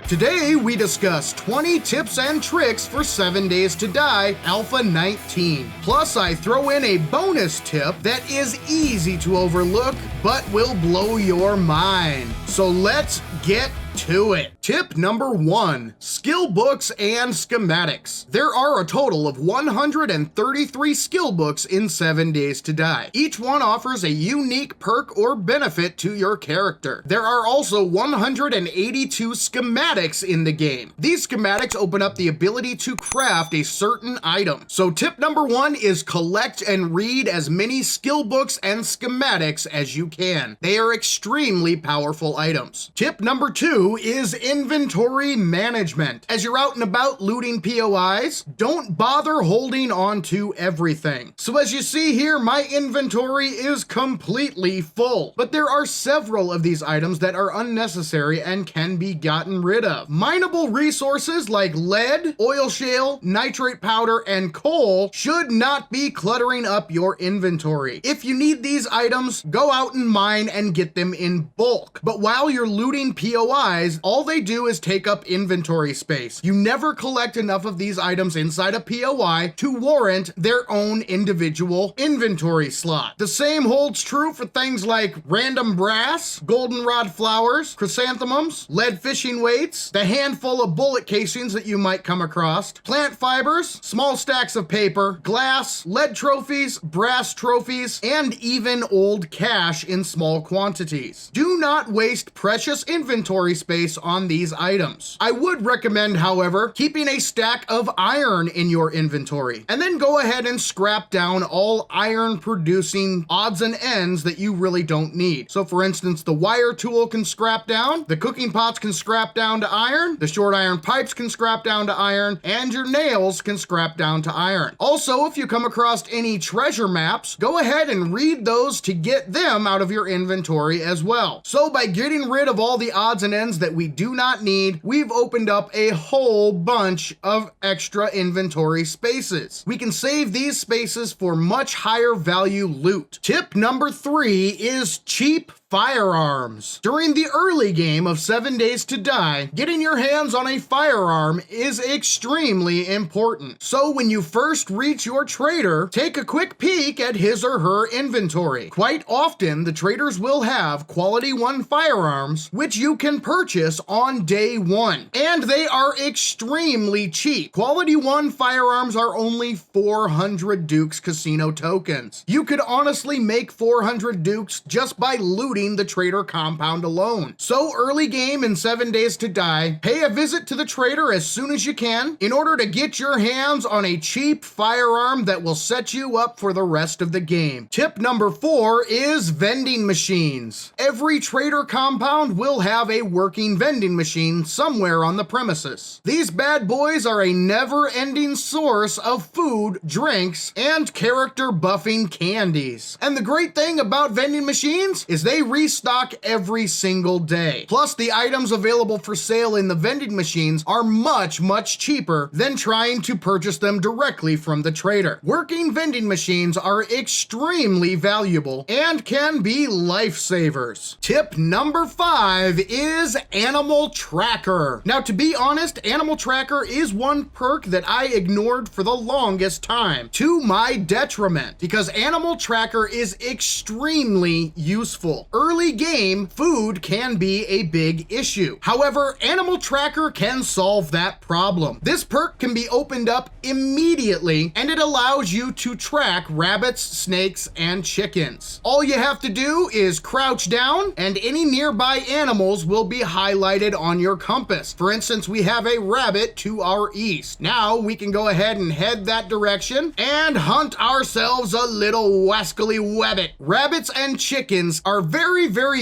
Today we discuss 20 tips and tricks for 7 Days to Die Alpha 19. Plus I throw in a bonus tip that is easy to overlook but will blow your mind. So let's get to it. Tip number 1, skill books and schematics. There are a total of 133 skill books in 7 Days to Die. Each one offers a unique perk or benefit to your character. There are also 182 schematics in the game. These schematics open up the ability to craft a certain item. So tip number 1 is collect and read as many skill books and schematics as you can. They are extremely powerful items. Tip number 2 is inventory management. As you're out and about looting POIs, don't bother holding on to everything. So as you see here, my inventory is completely full, but there are several of these items that are unnecessary and can be gotten rid of. Mineable resources like lead, oil shale, nitrate powder, and coal should not be cluttering up your inventory. If you need these items, go out and mine and get them in bulk. But while you're looting POIs, all they do is take up inventory space. You never collect enough of these items inside a POI to warrant their own individual inventory slot. The same holds true for things like random brass, goldenrod flowers, chrysanthemums, lead fishing weights, the handful of bullet casings that you might come across, plant fibers, small stacks of paper, glass, lead trophies, brass trophies, and even old cash in small quantities. Do not waste precious inventory space on these items. I would recommend, however, keeping a stack of iron in your inventory, and then go ahead and scrap down all iron producing odds and ends that you really don't need. So for instance, the wire tool can scrap down, the cooking pots can scrap down to iron, the short iron pipes can scrap down to iron, and your nails can scrap down to iron. Also, if you come across any treasure maps, go ahead and read those to get them out of your inventory as well. So by getting rid of all the odds and ends that we do not need, we've opened up a whole bunch of extra inventory spaces. We can save these spaces for much higher value loot. Tip number 3 is cheap firearms. During the early game of 7 Days to Die, getting your hands on a firearm is extremely important. So when you first reach your trader, take a quick peek at his or her inventory. Quite often, the traders will have quality 1 firearms, which you can purchase on day 1. And they are extremely cheap. Quality 1 firearms are only 400 Dukes Casino tokens. You could honestly make 400 Dukes just by looting the trader compound alone. So early game in 7 Days to Die, pay a visit to the trader as soon as you can in order to get your hands on a cheap firearm that will set you up for the rest of the game. Tip number 4 is vending machines. Every trader compound will have a working vending machine somewhere on the premises. These bad boys are a never-ending source of food, drinks, and character buffing candies. And the great thing about vending machines is they restock every single day. Plus, the items available for sale in the vending machines are much cheaper than trying to purchase them directly from the trader. Working vending machines are extremely valuable and can be lifesavers. Tip number 5 is Animal Tracker. Now, to be honest, Animal Tracker is one perk that I ignored for the longest time, to my detriment, because Animal Tracker is extremely useful. Early game, food can be a big issue. However, Animal Tracker can solve that problem. This perk can be opened up immediately, and it allows you to track rabbits, snakes, and chickens. All you have to do is crouch down, and any nearby animals will be highlighted on your compass. For instance, we have a rabbit to our east. Now we can go ahead and head that direction and hunt ourselves a little wascally webbit. Rabbits and chickens are very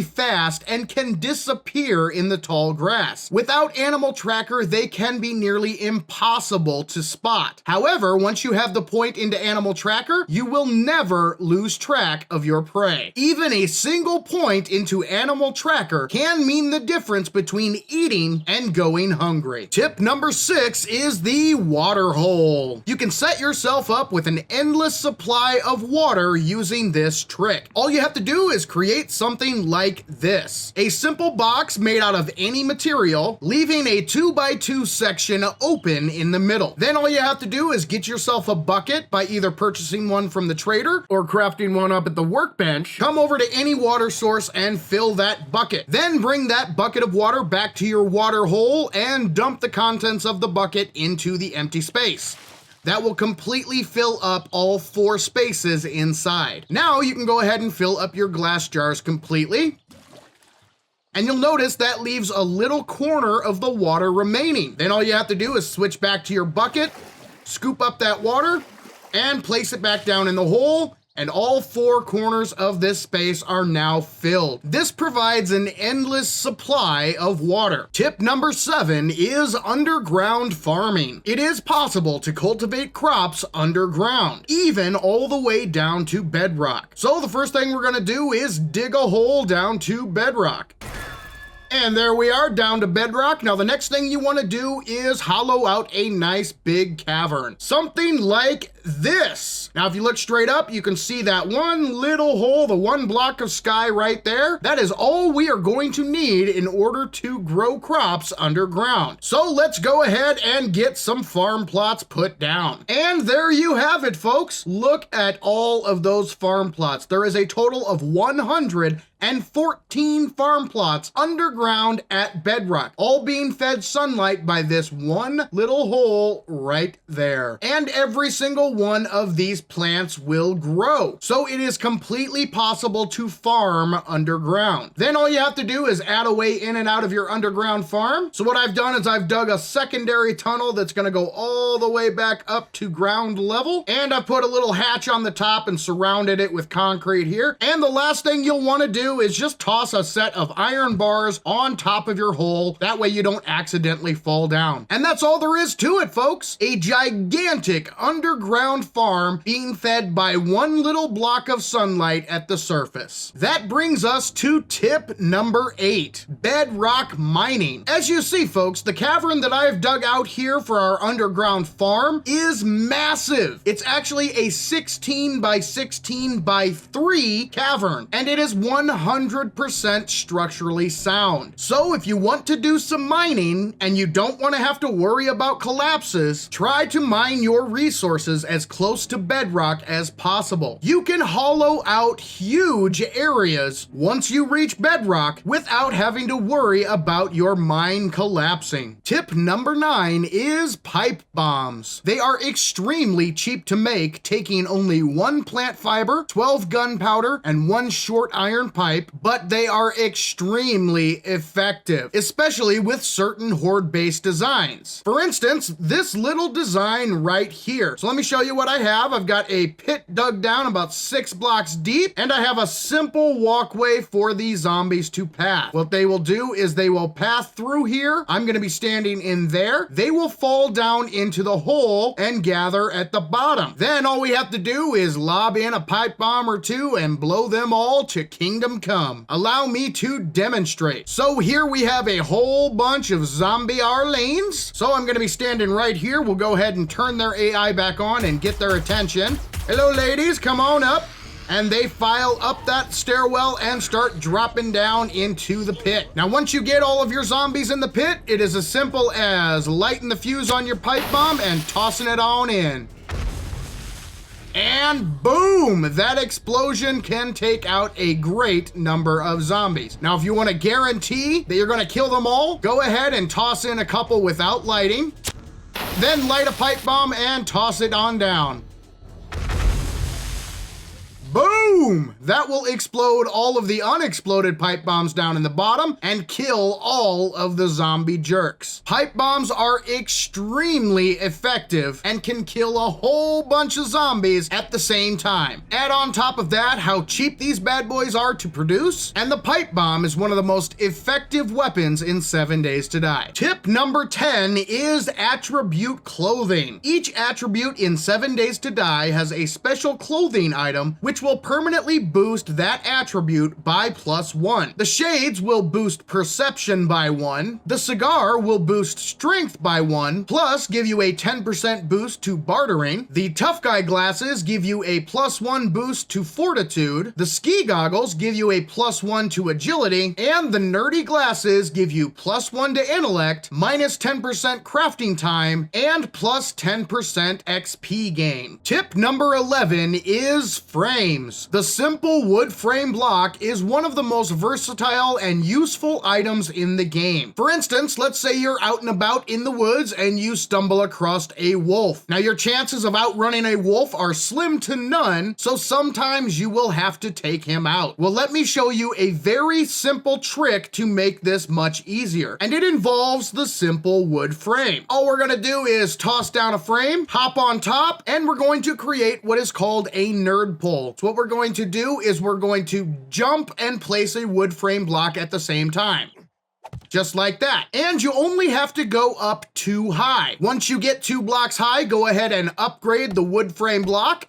fast and can disappear in the tall grass. Without Animal Tracker, they can be nearly impossible to spot. However, once you have the point into Animal Tracker, you will never lose track of your prey. Even a single point into Animal Tracker can mean the difference between eating and going hungry. Tip number 6 is the water hole. You can set yourself up with an endless supply of water using this trick. All you have to do is create some something like this. A simple box made out of any material, leaving a 2x2 section open in the middle. Then all you have to do is get yourself a bucket by either purchasing one from the trader or crafting one up at the workbench. Come over to any water source and fill that bucket. Then bring that bucket of water back to your water hole and dump the contents of the bucket into the empty space. That will completely fill up all 4 spaces inside. Now you can go ahead and fill up your glass jars completely. And you'll notice that leaves a little corner of the water remaining. Then all you have to do is switch back to your bucket, scoop up that water, and place it back down in the hole, and all 4 corners of this space are now filled. This provides an endless supply of water. Tip number 7 is underground farming. It is possible to cultivate crops underground, even all the way down to bedrock. So the first thing we're gonna do is dig a hole down to bedrock. And there we are, down to bedrock. Now the next thing you want to do is hollow out a nice big cavern. Something like this. Now if you look straight up, you can see that one little hole, the one block of sky right there. That is all we are going to need in order to grow crops underground. So let's go ahead and get some farm plots put down. And there you have it, folks. Look at all of those farm plots. There is a total of 114 farm plots underground at bedrock, all being fed sunlight by this one little hole right there. And every single one of these plants will grow. So it is completely possible to farm underground. Then all you have to do is add a way in and out of your underground farm. So what I've done is I've dug a secondary tunnel that's gonna go all the way back up to ground level. And I put a little hatch on the top and surrounded it with concrete here. And the last thing you'll wanna do is just toss a set of iron bars on top of your hole. That way you don't accidentally fall down. And that's all there is to it, folks. A gigantic underground farm being fed by one little block of sunlight at the surface. That brings us to tip number 8, bedrock mining. As you see, folks, the cavern that I've dug out here for our underground farm is massive. It's actually a 16 by 16 by 3 cavern, and it is 100% structurally sound. So if you want to do some mining and you don't want to have to worry about collapses, try to mine your resources as close to bedrock as possible. You can hollow out huge areas once you reach bedrock without having to worry about your mine collapsing. Tip number 9 is pipe bombs. They are extremely cheap to make, taking only 1 plant fiber, 12 gunpowder, and 1 short iron pipe, but they are extremely effective, especially with certain horde-based designs. For instance, this little design right here. So let me show you what I have. I've got a pit dug down about 6 blocks deep, and I have a simple walkway for the zombies to pass. What they will do is they will pass through here. I'm going to be standing in there. They will fall down into the hole and gather at the bottom. Then all we have to do is lob in a pipe bomb or 2 and blow them all to kingdom come. Allow me to demonstrate. So here we have a whole bunch of zombie Arlanes. So I'm going to be standing right here. We'll go ahead and turn their AI back on and get their attention. Hello, ladies, come on up. And they file up that stairwell and start dropping down into the pit. Now, once you get all of your zombies in the pit, it is as simple as lighting the fuse on your pipe bomb and tossing it on in. And boom, that explosion can take out a great number of zombies. Now, if you want to guarantee that you're going to kill them all, go ahead and toss in a couple without lighting. Then light a pipe bomb and toss it on down. Boom! That will explode all of the unexploded pipe bombs down in the bottom and kill all of the zombie jerks. Pipe bombs are extremely effective and can kill a whole bunch of zombies at the same time. Add on top of that how cheap these bad boys are to produce, and the pipe bomb is one of the most effective weapons in 7 Days to Die. Tip number 10 is attribute clothing. Each attribute in 7 Days to Die has a special clothing item which will permanently permanently boost that attribute by +1. The shades will boost perception by 1. The cigar will boost strength by 1, plus give you a 10% boost to bartering. The tough guy glasses give you a +1 boost to fortitude. The ski goggles give you a +1 to agility, and the nerdy glasses give you +1 to intellect, -10% crafting time, and +10% XP gain. Tip number 11 is frames. The simple wood frame block is one of the most versatile and useful items in the game. For instance, let's say you're out and about in the woods and you stumble across a wolf. Now your chances of outrunning a wolf are slim to none, so sometimes you will have to take him out. Well, let me show you a very simple trick to make this much easier, and it involves the simple wood frame. All we're gonna do is toss down a frame, hop on top, and we're going to create what is called a nerd pull. So what we're going to do is we're going to jump and place a wood frame block at the same time. Just like that. And you only have to go up 2 high. Once you get 2 blocks high, go ahead and upgrade the wood frame block.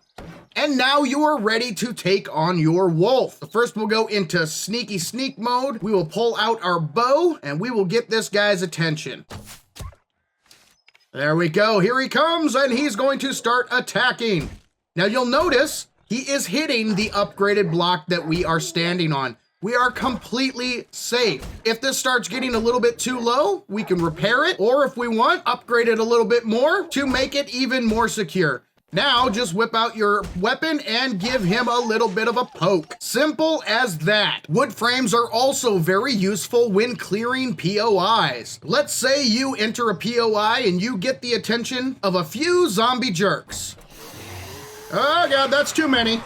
And now you are ready to take on your wolf. So first we'll go into sneaky sneak mode. We will pull out our bow and we will get this guy's attention. There we go. Here he comes and he's going to start attacking. Now you'll notice he is hitting the upgraded block that we are standing on. We are completely safe. If this starts getting a little bit too low, we can repair it, or if we want, upgrade it a little bit more to make it even more secure. Now, just whip out your weapon and give him a little bit of a poke. Simple as that. Wood frames are also very useful when clearing POIs. Let's say you enter a POI and you get the attention of a few zombie jerks. Oh God, that's too many.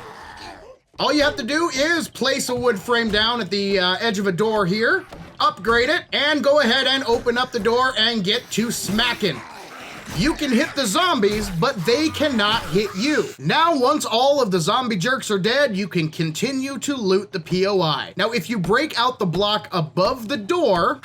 All you have to do is place a wood frame down at the edge of a door here, upgrade it, and go ahead and open up the door and get to smacking. You can hit the zombies, but they cannot hit you. Now, once all of the zombie jerks are dead, you can continue to loot the POI. Now, if you break out the block above the door,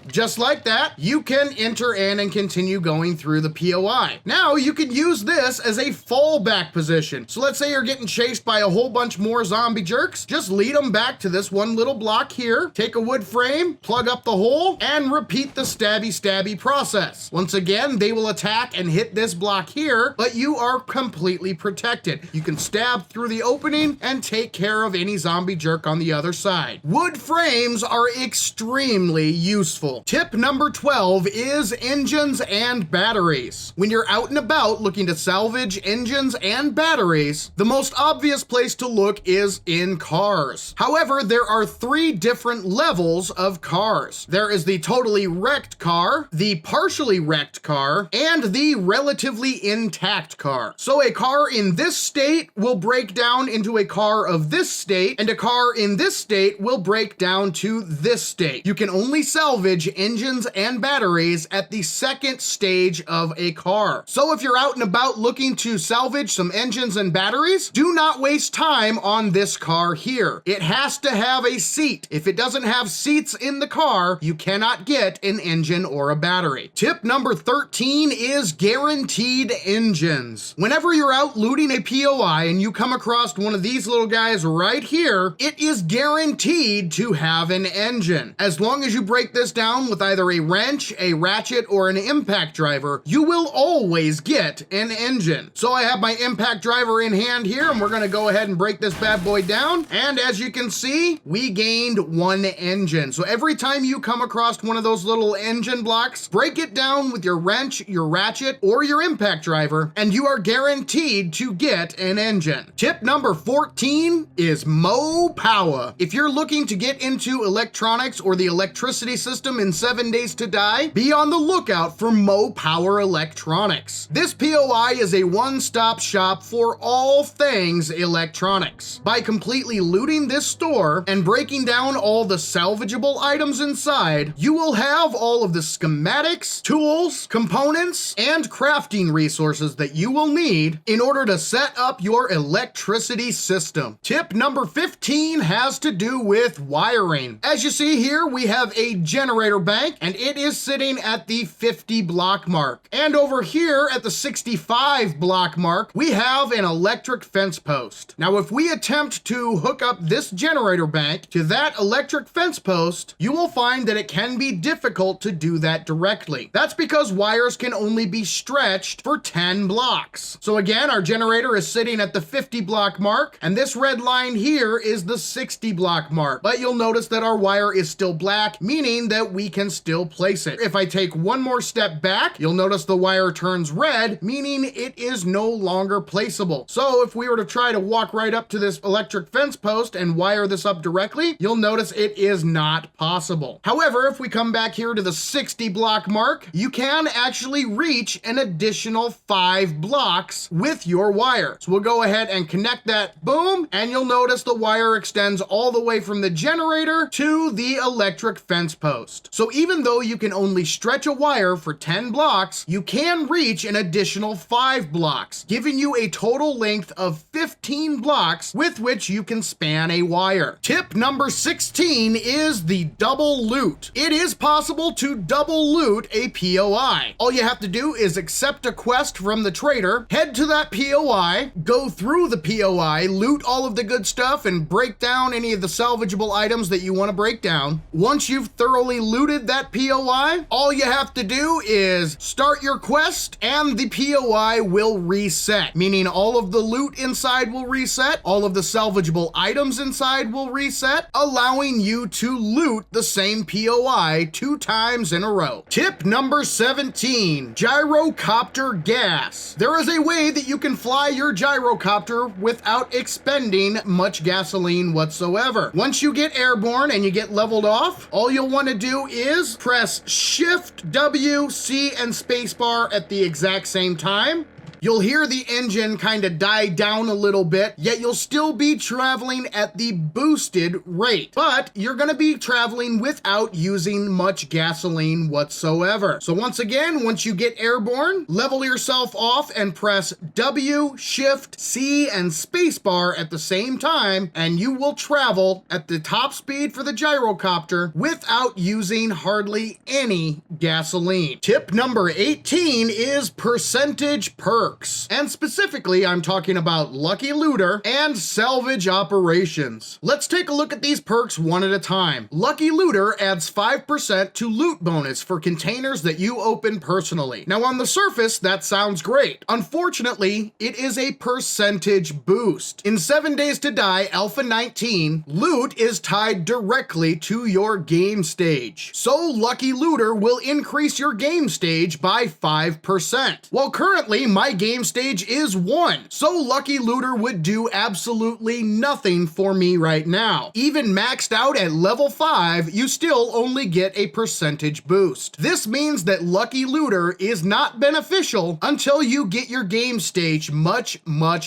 just like that, you can enter in and continue going through the POI. Now, you can use this as a fallback position. So let's say you're getting chased by a whole bunch more zombie jerks. Just lead them back to this one little block here, take a wood frame, plug up the hole, and repeat the stabby process. Once again, they will attack and hit this block here, but you are completely protected. You can stab through the opening and take care of any zombie jerk on the other side. Wood frames are extremely useful. Tip number 12 is engines and batteries. When you're out and about looking to salvage engines and batteries, the most obvious place to look is in cars. However, there are 3 different levels of cars. There is the totally wrecked car, the partially wrecked car, and the relatively intact car. So a car in this state will break down into a car of this state, and a car in this state will break down to this state. You can only salvage engines and batteries at the second stage of a car. So if you're out and about looking to salvage some engines and batteries, do not waste time on this car here. It has to have a seat. If it doesn't have seats in the car, you cannot get an engine or a battery. Tip number 13 is guaranteed engines. Whenever you're out looting a POI and you come across one of these little guys right here, it is guaranteed to have an engine. As long as you break this down with either a wrench, a ratchet, or an impact driver, you will always get an engine. So I have my impact driver in hand here, and we're gonna go ahead and break this bad boy down. And as you can see, we gained 1 engine. So every time you come across one of those little engine blocks, break it down with your wrench, your ratchet, or your impact driver, and you are guaranteed to get an engine. Tip number 14 is Mo Power. If you're looking to get into electronics or the electricity system in 7 Days to Die, be on the lookout for Mo Power Electronics. This POI is a one-stop shop for all things electronics. By completely looting this store and breaking down all the salvageable items inside, you will have all of the schematics, tools, components, and crafting resources that you will need in order to set up your electricity system. Tip number 15 has to do with wiring. As you see here, we have a generator bank, and it is sitting at the 50 block mark. And over here at the 65 block mark, we have an electric fence post. Now, if we attempt to hook up this generator bank to that electric fence post, you will find that it can be difficult to do that directly. That's because wires can only be stretched for 10 blocks. So again, our generator is sitting at the 50 block mark, and this red line here is the 60 block mark. But you'll notice that our wire is still black, meaning that we can still place it. If I take one more step back, you'll notice the wire turns red, meaning it is no longer placeable. So if we were to try to walk right up to this electric fence post and wire this up directly, you'll notice it is not possible. However, if we come back here to the 60 block mark, you can actually reach an additional 5 blocks with your wire. So we'll go ahead and connect that, boom, and you'll notice the wire extends all the way from the generator to the electric fence post. So even though you can only stretch a wire for 10 blocks, you can reach an additional 5 blocks, giving you a total length of 15 blocks with which you can span a wire. Tip number 16 is the double loot. It is possible to double loot a POI. All you have to do is accept a quest from the trader, head to that POI, go through the POI, loot all of the good stuff, and break down any of the salvageable items that you want to break down. Once you've thoroughly looted that POI, all you have to do is start your quest and the POI will reset, meaning all of the loot inside will reset, all of the salvageable items inside will reset, allowing you to loot the same POI 2 times in a row. Tip number 17, gyrocopter gas. There is a way that you can fly your gyrocopter without expending much gasoline whatsoever. Once you get airborne and you get leveled off, all you'll want to do is press Shift, W, C, and spacebar at the exact same time. You'll hear the engine kind of die down a little bit, yet you'll still be traveling at the boosted rate. But you're going to be traveling without using much gasoline whatsoever. So once again, once you get airborne, level yourself off and press W, Shift, C, and spacebar at the same time, and you will travel at the top speed for the gyrocopter without using hardly any gasoline. Tip number 18 is percentage perks. And specifically, I'm talking about Lucky Looter and Salvage Operations. Let's take a look at these perks one at a time. Lucky Looter adds 5% to loot bonus for containers that you open personally. Now on the surface, that sounds great. Unfortunately, it is a percentage boost. In 7 Days to Die Alpha 19, loot is tied directly to your game stage. So Lucky Looter will increase your game stage by 5%. While currently my game stage is 1, so Lucky Looter would do absolutely nothing for me right now. Even maxed out at level 5, you still only get a percentage boost. This means that Lucky Looter is not beneficial until you get your game stage much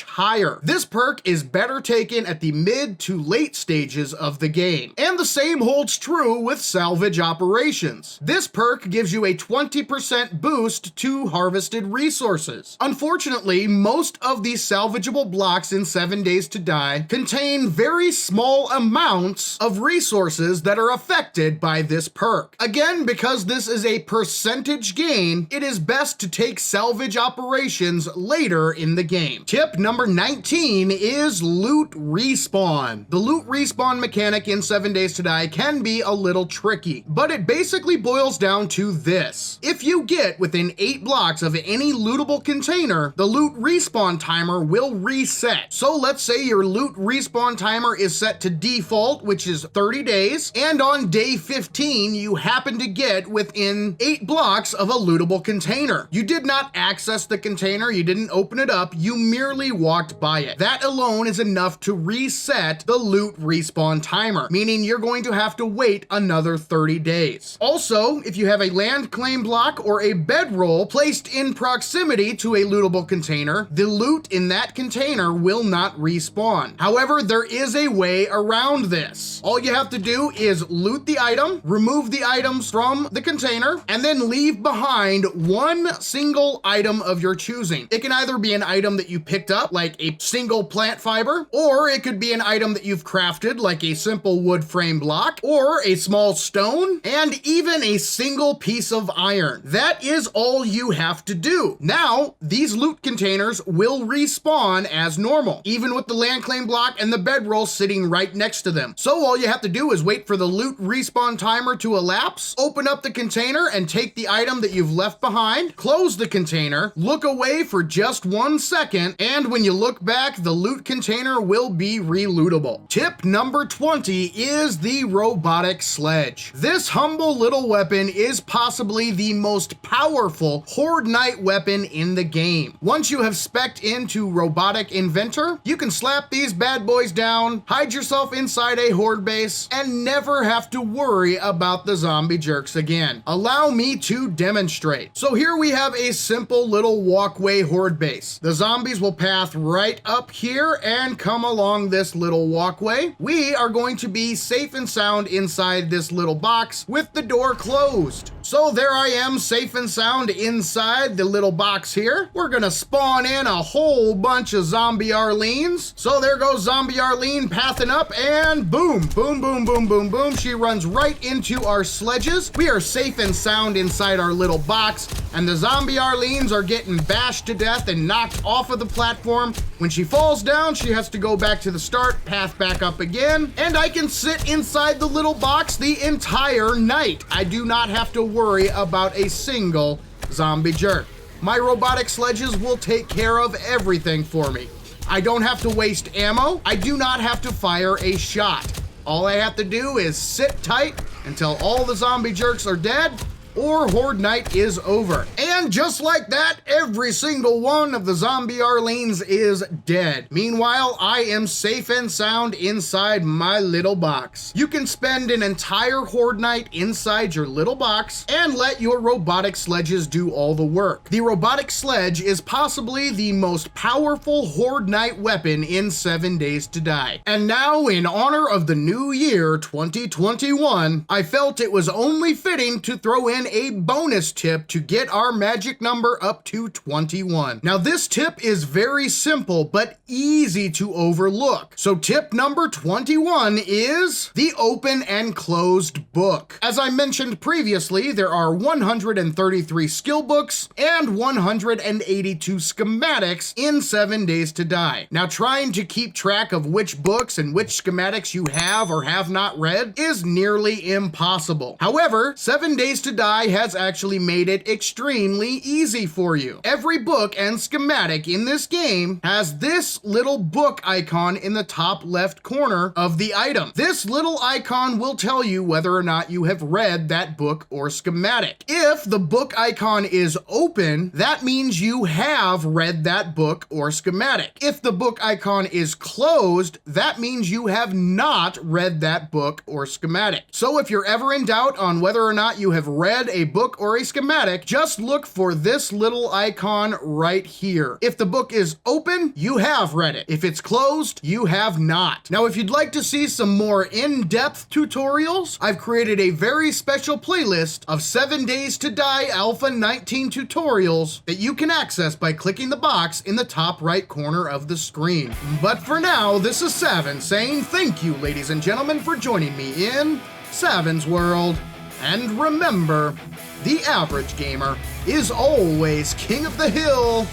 higher. This perk is better taken at the mid to late stages of the game. And the same holds true with Salvage Operations. This perk gives you a 20% boost to harvested resources. Unfortunately, most of these salvageable blocks in 7 Days to Die contain very small amounts of resources that are affected by this perk. Again, because this is a percentage gain, it is best to take Salvage Operations later in the game. Tip number 19 is loot respawn. The loot respawn mechanic in 7 Days to Die can be a little tricky, but it basically boils down to this. If you get within 8 blocks of any lootable container, the loot respawn timer will reset. So let's say your loot respawn timer is set to default, which is 30 days, and on day 15, you happen to get within 8 blocks of a lootable container. You did not access the container, you didn't open it up, you merely walked by it. That alone is enough to reset the loot respawn timer, meaning you're going to have to wait another 30 days. Also, if you have a land claim block or a bedroll placed in proximity to a lootable relootable container, the loot in that container will not respawn. However, there is a way around this. All you have to do is loot the item, remove the items from the container, and then leave behind one single item of your choosing. It can either be an item that you picked up, like a single plant fiber, or it could be an item that you've crafted, like a simple wood frame block, or a small stone, and even a single piece of iron. That is all you have to do. Now, these loot containers will respawn as normal, even with the land claim block and the bedroll sitting right next to them. So all you have to do is wait for the loot respawn timer to elapse, open up the container and take the item that you've left behind, close the container, look away for just 1 second, and when you look back, the loot container will be relootable. Tip number 20 is the robotic sledge. This humble little weapon is possibly the most powerful Horde Knight weapon in the game. Once you have spec'd into Robotic Inventor, you can slap these bad boys down, hide yourself inside a Horde base, and never have to worry about the zombie jerks again. Allow me to demonstrate. So here we have a simple little walkway Horde base. The zombies will path right up here and come along this little walkway. We are going to be safe and sound inside this little box with the door closed. So there I am, safe and sound inside the little box here. We're gonna spawn in a whole bunch of zombie Arlenes. So there goes zombie Arlene pathing up, and boom, boom, boom, boom, boom, boom. She runs right into our sledges. We are safe and sound inside our little box, and the zombie Arlenes are getting bashed to death and knocked off of the platform. When she falls down, she has to go back to the start, path back up again, and I can sit inside the little box the entire night. I do not have to worry about a single zombie jerk. My robotic sledges will take care of everything for me. I don't have to waste ammo. I do not have to fire a shot. All I have to do is sit tight until all the zombie jerks are dead, or Horde Night is over. And just like that, every single one of the zombie Arlenes is dead. Meanwhile, I am safe and sound inside my little box. You can spend an entire Horde Night inside your little box and let your robotic sledges do all the work. The robotic sledge is possibly the most powerful Horde Night weapon in 7 Days to Die. And now, in honor of the new year 2021, I felt it was only fitting to throw in a bonus tip to get our magic number up to 21. Now this tip is very simple but easy to overlook. So tip number 21 is the open and closed book. As I mentioned previously, there are 133 skill books and 182 schematics in 7 Days to Die. Now trying to keep track of which books and which schematics you have or have not read is nearly impossible. However, 7 Days to Die has actually made it extremely easy for you. Every book and schematic in this game has this little book icon in the top left corner of the item. This little icon will tell you whether or not you have read that book or schematic. If the book icon is open, that means you have read that book or schematic. If the book icon is closed, that means you have not read that book or schematic. So if you're ever in doubt on whether or not you have read a book or a schematic, just look for this little icon right here. If the book is open, you have read it. If it's closed, you have not. Now, if you'd like to see some more in-depth tutorials, I've created a very special playlist of 7 Days to Die Alpha 19 tutorials that you can access by clicking the box in the top right corner of the screen. But for now, this is Saven saying thank you, ladies and gentlemen, for joining me in Saven's World. And remember, the average gamer is always king of the hill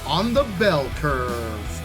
on the bell curve.